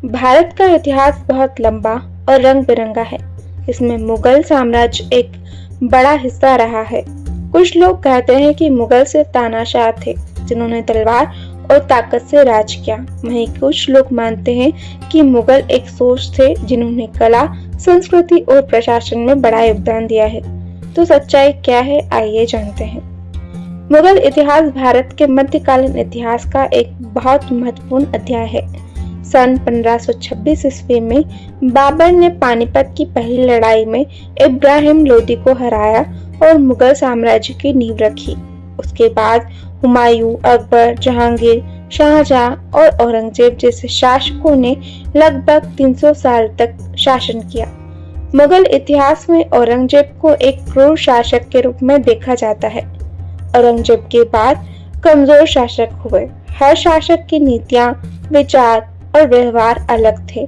भारत का इतिहास बहुत लंबा और रंग बिरंगा है। इसमें मुगल साम्राज्य एक बड़ा हिस्सा रहा है। कुछ लोग कहते हैं कि मुगल सिर्फ तानाशाह थे जिन्होंने तलवार और ताकत से राज किया। वहीं कुछ लोग मानते हैं कि मुगल एक सोच थे जिन्होंने कला, संस्कृति और प्रशासन में बड़ा योगदान दिया है। तो सच्चाई क्या है, आइए जानते हैं। मुगल इतिहास भारत के मध्यकालीन इतिहास का एक बहुत महत्वपूर्ण अध्याय है। सन 1526 ईस्वी में बाबर ने पानीपत की पहली लड़ाई में इब्राहिम लोदी को हराया और मुगल साम्राज्य की नींव रखी। उसके बाद हुमायूं, अकबर, जहांगीर, शाहजहां और औरंगजेब जैसे शासकों ने लगभग 300 साल तक शासन किया। मुगल इतिहास में औरंगजेब को एक क्रूर शासक के रूप में देखा जाता है। औरंगजेब के बाद कमजोर शासक हुए। हर शासक की नीतियां, विचार और व्यवहार अलग थे।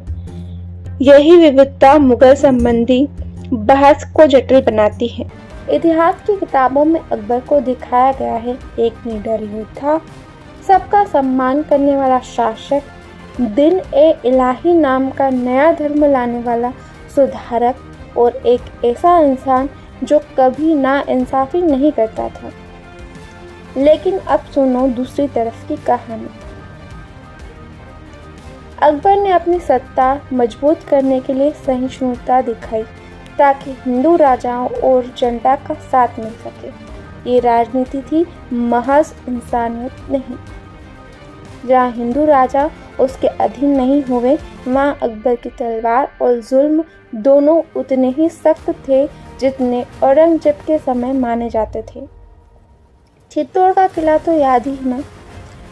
यही विविधता मुगल संबंधी बहस को जटिल बनाती है। इतिहास की किताबों में अकबर को दिखाया गया है एक निडर योद्धा, सबका सम्मान करने वाला शासक, दिन ए इलाही नाम का नया धर्म लाने वाला सुधारक और एक ऐसा इंसान जो कभी नाइंसाफी नहीं करता था। लेकिन अब सुनो दूसरी तरफ की कहानी। अकबर ने अपनी सत्ता मजबूत करने के लिए सहिष्णुता दिखाई ताकि हिंदू राजाओं और जनता का साथ मिल सके। ये राजनीति थी, महज इंसानियत नहीं। जहाँ हिंदू राजा उसके अधीन नहीं हुए, वहाँ अकबर की तलवार और जुल्म दोनों उतने ही सख्त थे जितने औरंगजेब के समय माने जाते थे। चित्तौड़ का किला तो याद ही ना।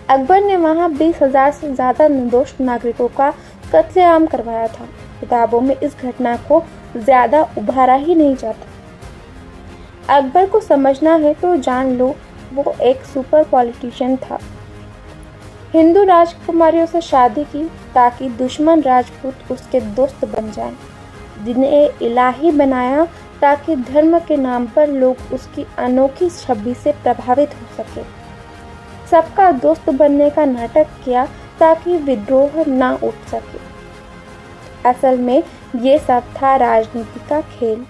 अकबर ने वहां 20,000 से ज्यादा निर्दोष नागरिकों का कत्लेआम करवाया था। किताबों में इस घटना को ज्यादा उभारा ही नहीं जाता। अकबर को समझना है तो जान लो, वो एक सुपर पॉलिटिशियन था। हिंदू राजकुमारियों से शादी की ताकि दुश्मन राजपूत उसके दोस्त बन जाएं। दिने इलाही बनाया ताकि धर्म के नाम पर लोग उसकी अनोखी छवि से प्रभावित हो सके। सबका दोस्त बनने का नाटक किया ताकि विद्रोह ना उठ सके। असल में ये सब था राजनीति का खेल।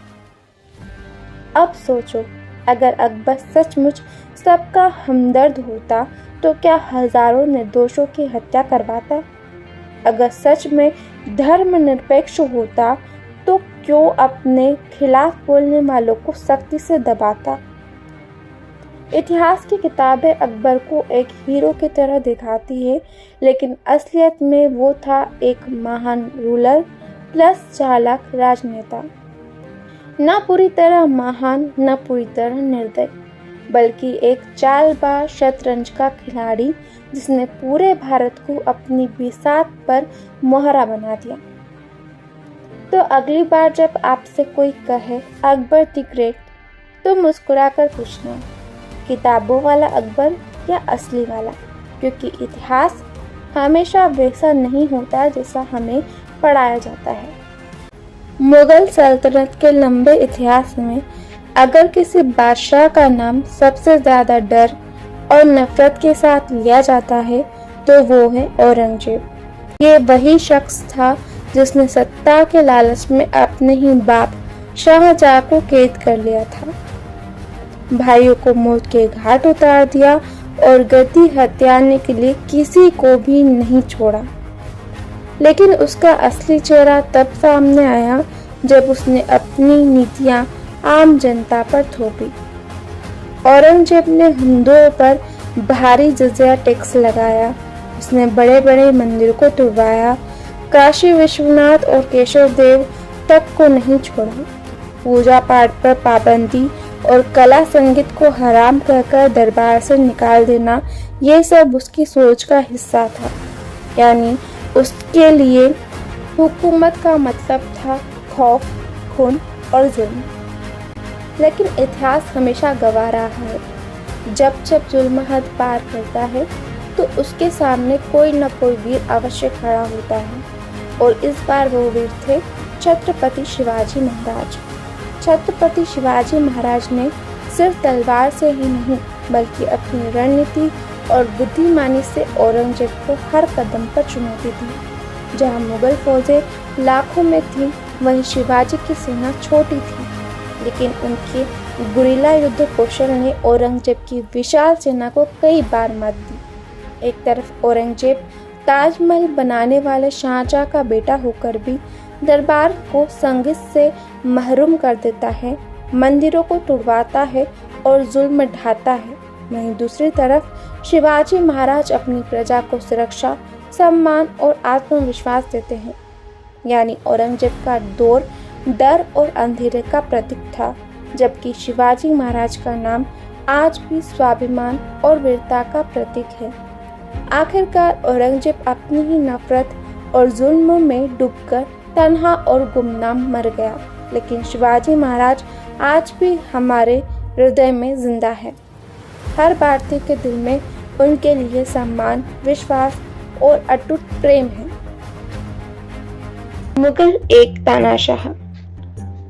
अब सोचो, अगर अकबर सचमुच सबका हमदर्द होता तो क्या हजारों निर्दोषों की हत्या करवाता? अगर सच में धर्मनिरपेक्ष होता तो क्यों अपने खिलाफ बोलने वालों को सख्ती से दबाता? इतिहास की किताबें अकबर को एक हीरो की तरह दिखाती है, लेकिन असलियत में वो था एक महान रूलर प्लस चालाक राजनेता। न पूरी तरह महान, न पूरी तरह निर्दयी, बल्कि एक चालबाज शतरंज का खिलाड़ी जिसने पूरे भारत को अपनी बिसात पर मोहरा बना दिया। तो अगली बार जब आपसे कोई कहे अकबर द ग्रेट, तो मुस्कुराकर पूछना, किताबों वाला अकबर या असली वाला? क्योंकि इतिहास हमेशा वैसा नहीं होता जैसा हमें पढ़ाया जाता है। मुगल सल्तनत के लंबे इतिहास में अगर किसी बादशाह का नाम सबसे ज्यादा डर और नफरत के साथ लिया जाता है तो वो है औरंगजेब। ये वही शख्स था जिसने सत्ता के लालच में अपने ही बाप शाहजहां को कैद कर लिया था, भाइयों को मौत के घाट उतार दिया और गद्दी हथियाने के लिए किसी को भी नहीं छोड़ा। लेकिन उसका असली चेहरा तब सामने आया जब उसने अपनी नीतियां आम जनता पर थोपी। औरंगजेब ने हिंदुओं पर भारी जजिया टैक्स लगाया। उसने बड़े बड़े मंदिरों को तुड़वाया, काशी विश्वनाथ और केशव देव तक को नहीं छोड़ा। पूजा पाठ पर पाबंदी और कला संगीत को हराम कहकर दरबार से निकाल देना, ये सब उसकी सोच का हिस्सा था। यानी उसके लिए हुकूमत का मतलब था खौफ, खून और जुल्म। लेकिन इतिहास हमेशा गवाह रहा है, जब जब जुल्म हद पार करता है तो उसके सामने कोई न कोई वीर अवश्य खड़ा होता है। और इस बार वो वीर थे छत्रपति शिवाजी महाराज। छत्रपति शिवाजी महाराज ने सिर्फ तलवार से ही नहीं बल्कि अपनी रणनीति और बुद्धिमानी से औरंगजेब को हर कदम पर चुनौती दी। जहां मुगल फौजें लाखों में थीं, वहीं शिवाजी की सेना छोटी थी, लेकिन उनके गुरिल्ला युद्ध कौशल ने औरंगजेब की विशाल सेना को कई बार मात दी। एक तरफ औरंगजेब ताजमहल बनाने वाले शाहजहां का बेटा होकर भी दरबार को संगीत से महरूम कर देता है, मंदिरों को तुड़वाता है और जुल्म ढाता है। वहीं दूसरी तरफ शिवाजी महाराज अपनी प्रजा को सुरक्षा, सम्मान और आत्मविश्वास देते हैं। यानी औरंगजेब का दौर डर और अंधेरे का प्रतीक था, जबकि शिवाजी महाराज का नाम आज भी स्वाभिमान और वीरता का प्रतीक है। आखिरकार औरंगजेब अपनी ही नफरत और जुल्म में डूबकर तन्हा और गुमनाम मर गया, लेकिन शिवाजी महाराज आज भी हमारे हृदय में जिंदा है। हर भारतीय के दिल में उनके लिए सम्मान, विश्वास और अटूट प्रेम है। मुगल एक तानाशाह।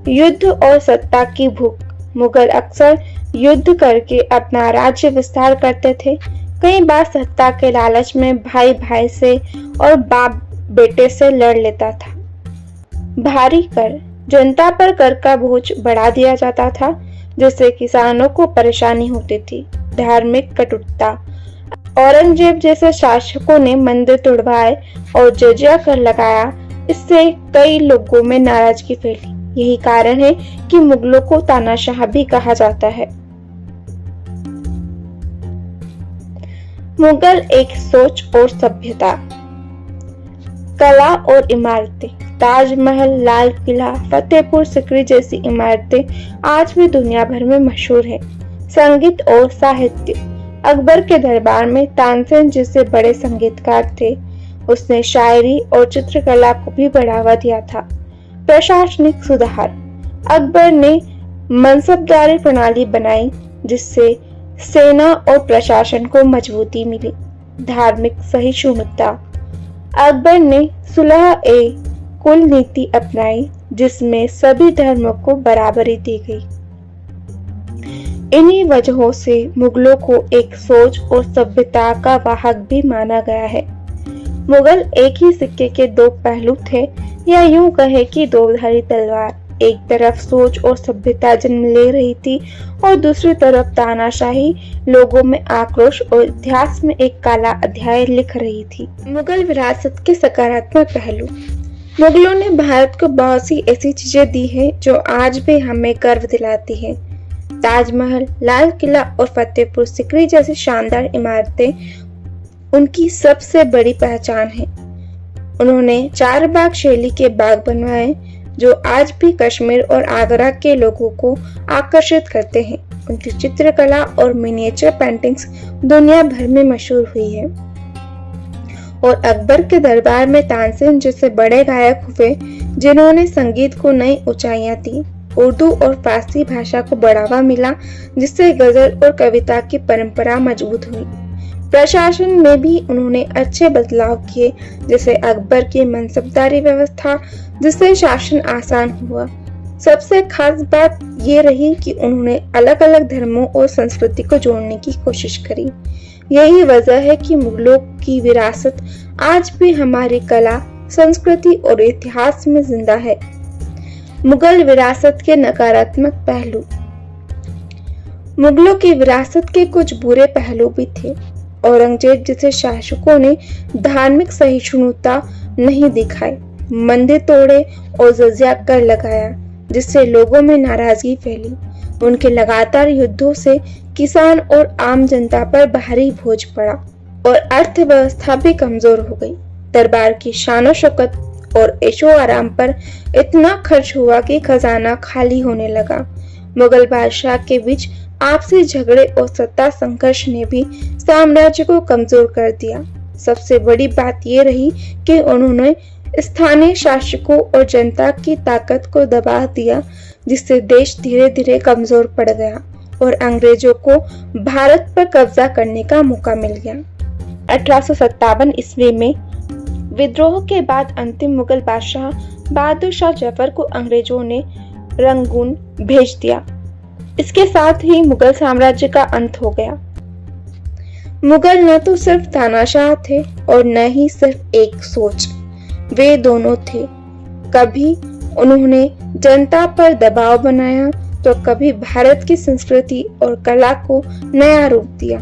युद्ध और सत्ता की भूख। मुगल अक्सर युद्ध करके अपना राज्य विस्तार करते थे। कई बार सत्ता के लालच में भाई भाई से और बाप बेटे से लड़ लेता था। भारी कर। जनता पर कर का बोझ बढ़ा दिया जाता था, जिससे किसानों को परेशानी होती थी। धार्मिक कटुता। औरंगजेब जैसे शासकों ने मंदिर तोड़वाए और जजिया कर लगाया, इससे कई लोगों में नाराजगी फैली। यही कारण है कि मुगलों को तानाशाह भी कहा जाता है। मुगल एक सोच और सभ्यता। कला और इमारतें। ताजमहल, लाल किला, फतेहपुर सिकरी जैसी इमारतें आज भी दुनिया भर में मशहूर है। संगीत और साहित्य। अकबर के दरबार में तानसेन जैसे बड़े संगीतकार थे। उसने शायरी और चित्रकला को भी बढ़ावा दिया था। प्रशासनिक सुधार। अकबर ने मनसबदारी प्रणाली बनाई, जिससे सेना और प्रशासन को मजबूती मिली। धार्मिक सहिष्णुता। अकबर ने सुलह ए कुल नीति अपनाई, जिसमें सभी धर्मों को बराबरी दी गई। इन्हीं वजहों से मुगलों को एक सोच और सभ्यता का वाहक भी माना गया है। मुगल एक ही सिक्के के दो पहलू थे, या यूं कहे कि दोधारी तलवार। एक तरफ सोच और सभ्यता जन्म ले रही थी और दूसरी तरफ तानाशाही लोगों में आक्रोश और इतिहास में एक काला अध्याय लिख रही थी। मुगल विरासत के सकारात्मक पहलू। मुगलों ने भारत को बहुत सी ऐसी चीजें दी है जो आज भी हमें गर्व दिलाती है। ताजमहल, लाल किला और फतेहपुर सिकरी जैसी शानदार इमारतें उनकी सबसे बड़ी पहचान है। उन्होंने चारबाग शैली के बाग बनवाए, जो आज भी कश्मीर और आगरा के लोगों को आकर्षित करते हैं। उनकी चित्रकला और मिनिएचर पेंटिंग्स दुनिया भर में मशहूर हुई है। और अकबर के दरबार में तानसेन जैसे बड़े गायक हुए, जिन्होंने संगीत को नई ऊंचाइयां दी। उर्दू और फारसी भाषा को बढ़ावा मिला, जिससे गजल और कविता की परंपरा मजबूत हुई। प्रशासन में भी उन्होंने अच्छे बदलाव किए, जैसे अकबर की मनसबदारी व्यवस्था, जिससे शासन आसान हुआ। सबसे खास बात ये रही कि उन्होंने अलग अलग धर्मों और संस्कृति को जोड़ने की कोशिश करी। यही वजह है कि मुगलों की विरासत आज भी हमारी कला, संस्कृति और इतिहास में जिंदा है। मुगल विरासत के नकारात्मक पहलू। मुगलों की विरासत के कुछ बुरे पहलू भी थे। औरंगजेब जैसे शासकों ने धार्मिक सहिष्णुता नहीं दिखाई, मंदिर तोड़े और जजिया कर लगाया, जिससे लोगों में नाराजगी फैली। उनके लगातार युद्धों से किसान और आम जनता पर भारी बोझ पड़ा और अर्थव्यवस्था भी कमजोर हो गई। दरबार की शान शौकत और ऐशो आराम पर इतना खर्च हुआ कि खजाना खाली होने लगा। मुगल बादशाह के बीच आपसी झगड़े और सत्ता संघर्ष ने भी साम्राज्य को कमजोर कर दिया। सबसे बड़ी बात यह रही कि उन्होंने स्थानीय शासकों और जनता की ताकत को दबा दिया, जिससे देश धीरे धीरे कमजोर पड़ गया और अंग्रेजों को भारत पर कब्जा करने का मौका मिल गया। 1857 ईस्वी में विद्रोह के बाद अंतिम मुगल बादशाह बहादुर शाह जफर को अंग्रेजों ने रंगून भेज दिया। इसके साथ ही मुगल साम्राज्य का अंत हो गया। मुगल न तो सिर्फ तानाशाह थे और न ही सिर्फ एक सोच, वे दोनों थे। कभी उन्होंने जनता पर दबाव बनाया तो कभी भारत की संस्कृति और कला को नया रूप दिया।